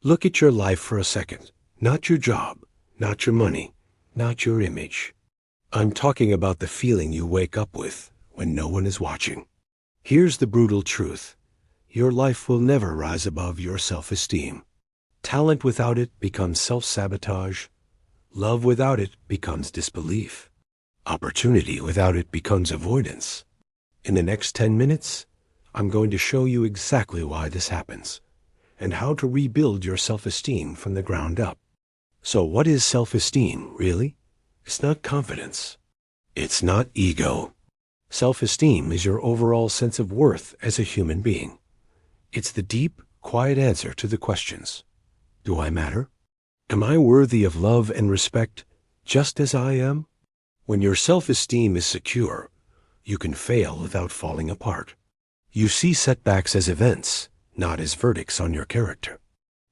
Look at your life for a second. Not your job, not your money, not your image. I'm talking about the feeling you wake up with when no one is watching. Here's the brutal truth. Your life will never rise above your self-esteem. Talent without it becomes self-sabotage. Love without it becomes disbelief. Opportunity without it becomes avoidance. In the next 10 minutes, I'm going to show you exactly why this happens and how to rebuild your self-esteem from the ground up. So what is self-esteem, really? It's not confidence. It's not ego. Self-esteem is your overall sense of worth as a human being. It's the deep, quiet answer to the questions. Do I matter? Am I worthy of love and respect just as I am? When your self-esteem is secure, you can fail without falling apart. You see setbacks as events, not as verdicts on your character.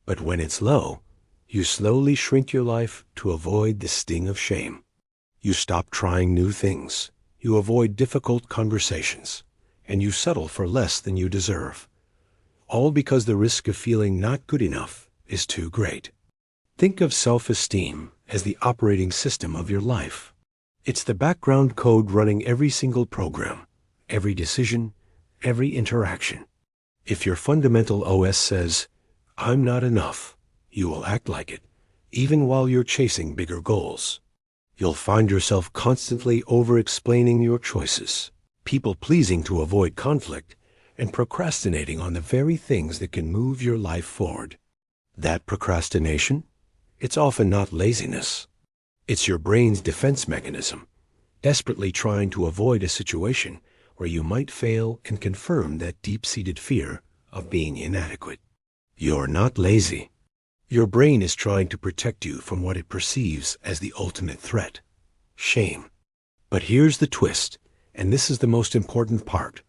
But when it's low, you slowly shrink your life to avoid the sting of shame. You stop trying new things. You avoid difficult conversations. And you settle for less than you deserve. All because the risk of feeling not good enough is too great. Think of self-esteem as the operating system of your life. It's the background code running every single program, every decision, every interaction. If your fundamental OS says, "I'm not enough," you will act like it, even while you're chasing bigger goals. You'll find yourself constantly over-explaining your choices, people-pleasing to avoid conflict, and procrastinating on the very things that can move your life forward. That procrastination? It's often not laziness. It's your brain's defense mechanism, desperately trying to avoid a situation where you might fail and confirm that deep-seated fear of being inadequate. You're not lazy. Your brain is trying to protect you from what it perceives as the ultimate threat, shame. But here's the twist, and this is the most important part.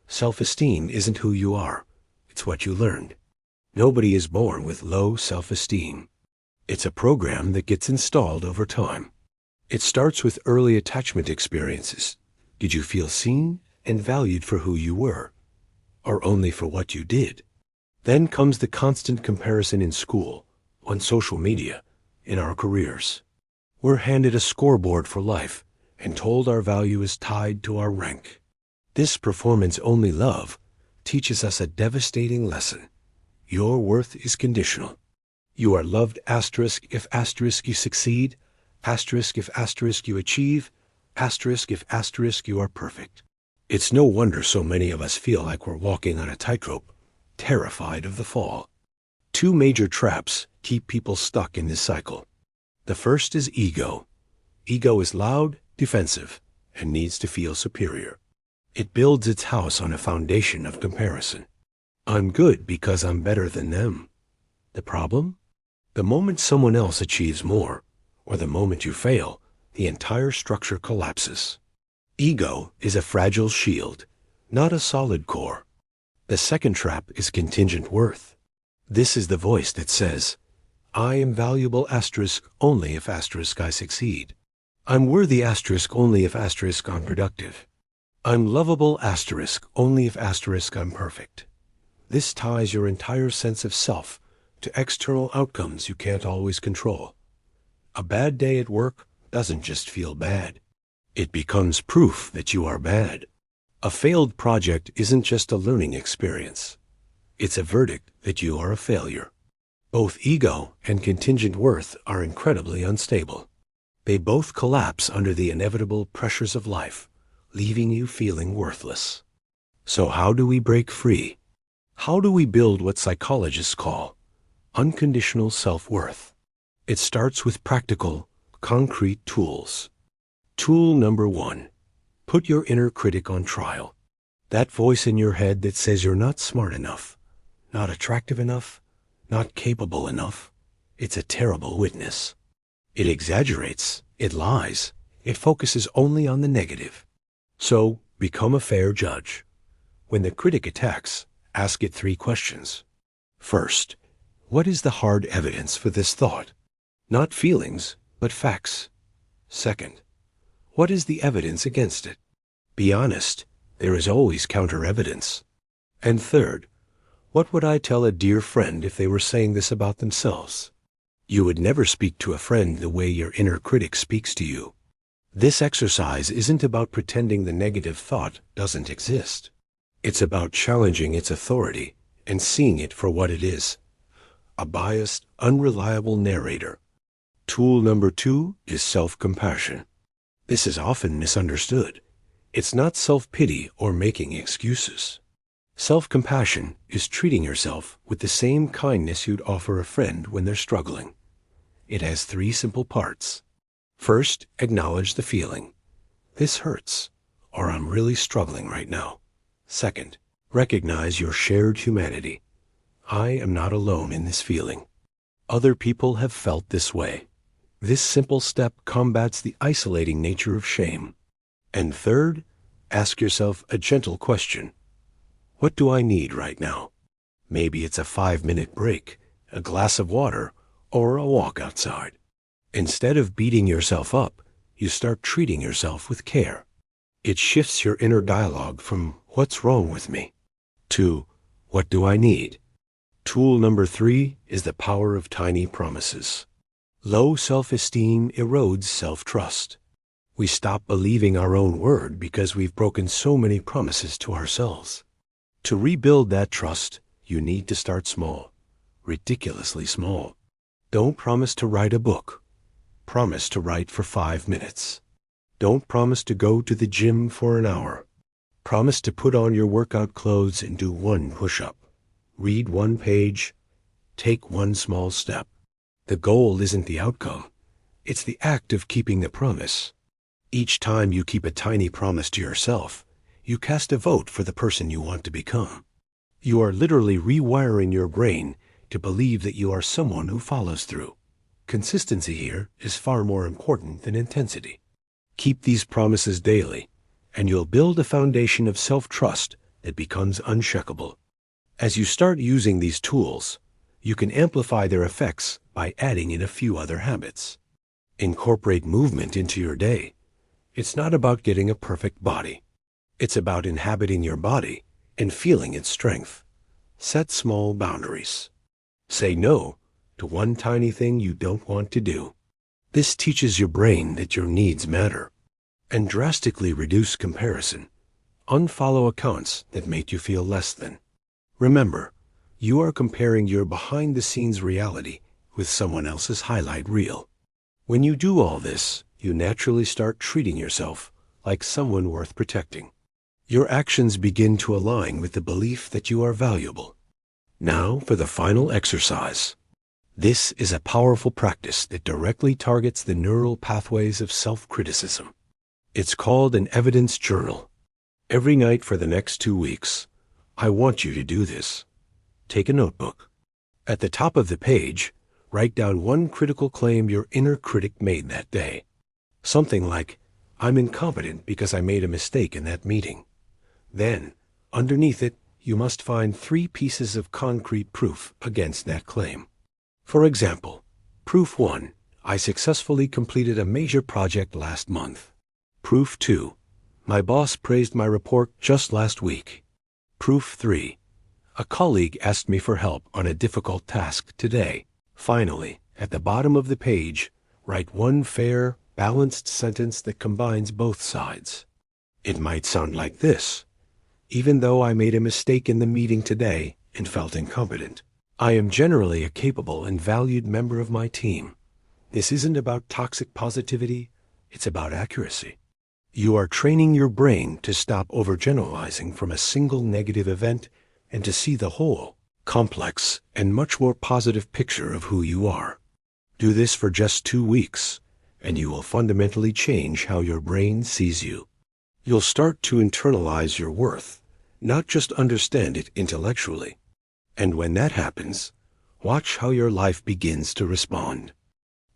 Self-esteem isn't who you are. It's what you learned. Nobody is born with low self-esteem. It's a program that gets installed over time. It starts with early attachment experiences. Did you feel seen and valued for who you were, or only for what you did? Then comes the constant comparison in school, on social media, in our careers. We're handed a scoreboard for life and told our value is tied to our rank. This performance-only love teaches us a devastating lesson. Your worth is conditional. You are loved if you succeed, if you achieve, if you are perfect. It's no wonder so many of us feel like we're walking on a tightrope, terrified of the fall. Two major traps keep people stuck in this cycle. The first is ego. Ego is loud, defensive, and needs to feel superior. It builds its house on a foundation of comparison. I'm good because I'm better than them. The problem? The moment someone else achieves more, or the moment you fail, the entire structure collapses. Ego is a fragile shield, not a solid core. The second trap is contingent worth. This is the voice that says, I am valuable only if I succeed. I'm worthy only if I'm productive. I'm lovable only if I'm perfect. This ties your entire sense of self to external outcomes you can't always control. A bad day at work doesn't just feel bad. It becomes proof that you are bad. A failed project isn't just a learning experience. It's a verdict that you are a failure. Both ego and contingent worth are incredibly unstable. They both collapse under the inevitable pressures of life, leaving you feeling worthless. So how do we break free? How do we build what psychologists call unconditional self-worth? It starts with practical, concrete tools. Tool number 1. Put your inner critic on trial. That voice in your head that says you're not smart enough, not attractive enough, not capable enough. It's a terrible witness. It exaggerates, it lies, it focuses only on the negative. So, become a fair judge. When the critic attacks, ask it 3 questions. First, what is the hard evidence for this thought? Not feelings, but facts. Second, what is the evidence against it? Be honest, there is always counter-evidence. And third, What would I tell a dear friend if they were saying this about themselves? You would never speak to a friend the way your inner critic speaks to you. This exercise isn't about pretending the negative thought doesn't exist. It's about challenging its authority and seeing it for what it is: a biased, unreliable narrator. Tool number 2 is self-compassion. This is often misunderstood. It's not self-pity or making excuses. Self-compassion is treating yourself with the same kindness you'd offer a friend when they're struggling. It has 3 simple parts. First, acknowledge the feeling. This hurts, or I'm really struggling right now. Second, recognize your shared humanity. I am not alone in this feeling. Other people have felt this way. This simple step combats the isolating nature of shame. And third, ask yourself a gentle question. What do I need right now? Maybe it's a 5-minute break, a glass of water, or a walk outside. Instead of beating yourself up, you start treating yourself with care. It shifts your inner dialogue from "what's wrong with me?" to "what do I need?" Tool number 3 is the power of tiny promises. Low self-esteem erodes self-trust. We stop believing our own word because we've broken so many promises to ourselves. To rebuild that trust, you need to start small, ridiculously small. Don't promise to write a book. Promise to write for 5 minutes. Don't promise to go to the gym for an hour. Promise to put on your workout clothes and do 1 push-up. Read 1 page. Take 1 small step. The goal isn't the outcome. It's the act of keeping the promise. Each time you keep a tiny promise to yourself, you cast a vote for the person you want to become. You are literally rewiring your brain to believe that you are someone who follows through. Consistency here is far more important than intensity. Keep these promises daily, and you'll build a foundation of self-trust that becomes unshakable. As you start using these tools, you can amplify their effects by adding in a few other habits. Incorporate movement into your day. It's not about getting a perfect body. It's about inhabiting your body and feeling its strength. Set small boundaries. Say no to 1 tiny thing you don't want to do. This teaches your brain that your needs matter. And drastically reduce comparison. Unfollow accounts that make you feel less than. Remember, you are comparing your behind-the-scenes reality with someone else's highlight reel. When you do all this, you naturally start treating yourself like someone worth protecting. Your actions begin to align with the belief that you are valuable. Now for the final exercise. This is a powerful practice that directly targets the neural pathways of self-criticism. It's called an evidence journal. Every night for the next 2 weeks, I want you to do this. Take a notebook. At the top of the page, write down 1 critical claim your inner critic made that day. Something like, "I'm incompetent because I made a mistake in that meeting." Then, underneath it, you must find 3 pieces of concrete proof against that claim. For example, proof 1, I successfully completed a major project last month. Proof 2, my boss praised my report just last week. Proof 3, a colleague asked me for help on a difficult task today. Finally, at the bottom of the page, write 1 fair, balanced sentence that combines both sides. It might sound like this: even though I made a mistake in the meeting today and felt incompetent, I am generally a capable and valued member of my team. This isn't about toxic positivity, it's about accuracy. You are training your brain to stop overgeneralizing from a single negative event and to see the whole, complex, and much more positive picture of who you are. Do this for just 2 weeks, and you will fundamentally change how your brain sees you. You'll start to internalize your worth, not just understand it intellectually. And when that happens, watch how your life begins to respond.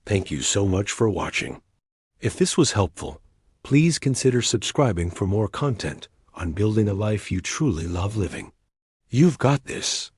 Thank you so much for watching. If this was helpful, please consider subscribing for more content on building a life you truly love living. You've got this.